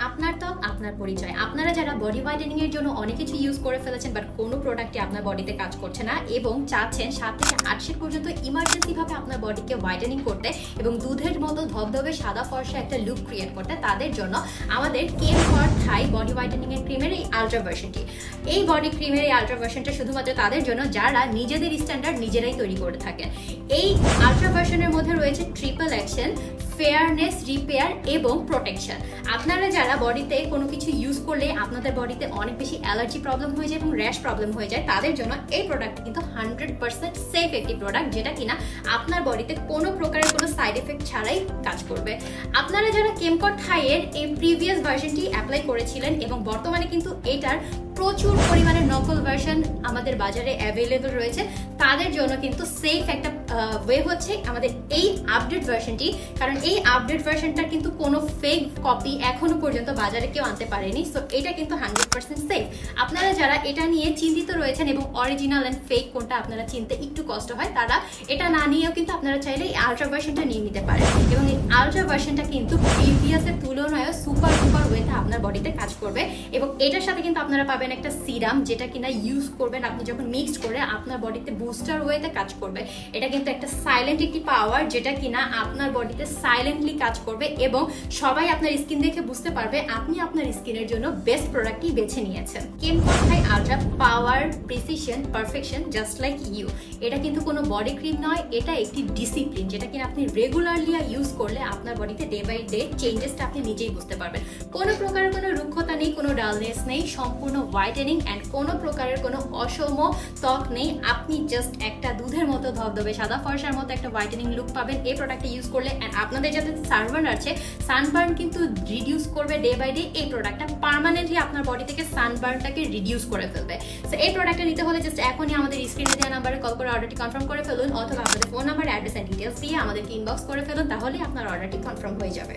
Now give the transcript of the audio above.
আপনার ত্বক আপনার পরিচয়। আপনারা যারা বডি হোয়াইটেনিং এর জন্য অনেক কিছু ইউজ করে ফেলেছেন বাট কোনো প্রোডাক্টই আপনার বডিতে কাজ করছে না এবং চাচ্ছেন 7 থেকে 8 শীট পর্যন্ত ইমার্জেন্সি ভাবে আপনার বডিকে হোয়াইটেনিং করতে এবং দুধের মতো ধবধবে সাদা ফর্সা একটা লুক ক্রিয়েট করতে, তাদের জন্য আমাদের came for Thai body whitening এর ক্রিমের এই আলট্রা ভার্সনটি। এই বডি ক্রিমের এই আলট্রা ভার্সনটা শুধুমাত্র তাদের জন্য যারা নিজেদের স্ট্যান্ডার্ড নিজেরাই তৈরি করে থাকেন। এই আলট্রা ভার্সনের মধ্যে রয়েছে ট্রিপল অ্যাকশন, ফেয়ারনেস, রিপেয়ার এবং প্রোটেকশন। আপনারা যারা বডিতে কোনো কিছু ইউজ করলে আপনাদের বডিতে অনেক বেশি অ্যালার্জি প্রবলেম হয়ে যায় এবং র্যাশ প্রবলেম হয়ে যায়, তাদের জন্য এই প্রোডাক্ট কিন্তু 100% সেফ একটি প্রোডাক্ট, যেটা কিনা আপনার বডিতে কোনো প্রকারের কোনো সাইড এফেক্ট ছাড়াই কাজ করবে। আপনারা যারা কেমকর থাইয়ের এই প্রিভিয়াস ভার্সনটি অ্যাপ্লাই করেছিলেন এবং বর্তমানে কিন্তু এটার প্রচুর পরিমাণে নকল ভার্সন আমাদের বাজারে অ্যাভেলেবল রয়েছে, তাদের জন্য কিন্তু সেফ একটা ওয়ে হচ্ছে আমাদের এই আপডেট ভার্সনটি। কারণ এই আপডেট ভার্সনটা কিন্তু কোনো ফেক কপি এখনো পর্যন্ত বাজারে কেউ আনতে পারেনি, সো এটা কিন্তু 100% সেফ। আপনারা যারা এটা নিয়ে চিন্তিত রয়েছেন এবং অরিজিনাল অ্যান্ড ফেক কোনটা আপনারা চিনতে একটু কষ্ট হয়, তারা এটা না নিয়েও কিন্তু আপনারা চাইলে এই আলট্রা ভার্সনটা নিয়ে নিতে পারেন এবং এই আলট্রা ভার্সনটা কিন্তু প্রিভিয়াসের তুলনায় সুপার সুপার ওয়েতে আপনার বডিতে কাজ করবে। এবং এটার সাথে কিন্তু আপনারা পাবেন একটা সিরাম, যেটা কিনা ইউজ করবেন আপনি যখন মিক্সড করে আপনার বডিতে বুস্টার ওয়েতে কাজ করবে। এটা কিন্তু একটা সাইলেন্ট একটি পাওয়ার, যেটা কিনা আপনার বডিতে সাইলেন্টলি কাজ করবে এবং সবাই আপনার স্কিন দেখে বুঝতে পারবে আপনি আপনার স্কিনের জন্য বেস্ট প্রোডাক্টই বেছে নিয়েছেন। কেমকর থাই ultra power, precision, perfection, just like you. এটা কিন্তু কোনো বডি ক্রিম নয়, এটা একটি ডিসিপ্লিন, যেটা কিনা আপনি রেগুলারলি ইউজ করলে আপনার বডিতে ডে বাই ডে চেঞ্জেসটা আপনি নিজেই বুঝতে পারবেন। কোনো প্রকারের কোনো রুক্ষতা নেই, কোনো ডালনেস নেই, সম্পূর্ণ হোয়াইটেনিং অ্যান্ড কোনো প্রকারের কোনো অসম ত্বক নেই। আপনি জাস্ট একটা দুধের মতো ধবধবে সাদা ফর্সার মতো একটা হোয়াইটেনিং লুক পাবেন এই প্রোডাক্টটা ইউজ করলে। অ্যান্ড আপনাদের যাতে সানবার্ন আছে, সানবার্ন কিন্তু রিডিউস করবে ডে বাই ডে। এই প্রোডাক্টটা পার্মানেন্টলি আপনার বডি থেকে সানবার্নটাকে রিডিউস করে ফেলবে। সো এই প্রোডাক্টটা নিতে হলে জাস্ট এখনই আমাদের স্ক্রিনে দেওয়া নাম্বারে কল করে অর্ডারটি কনফার্ম করে ফেলুন, অথবা আপনাদের phone number, address and details দিয়ে আমাদেরকে ইনবক্স করে ফেলুন, তাহলেই আপনার অর্ডারটি কনফার্ম হয়ে যাবে।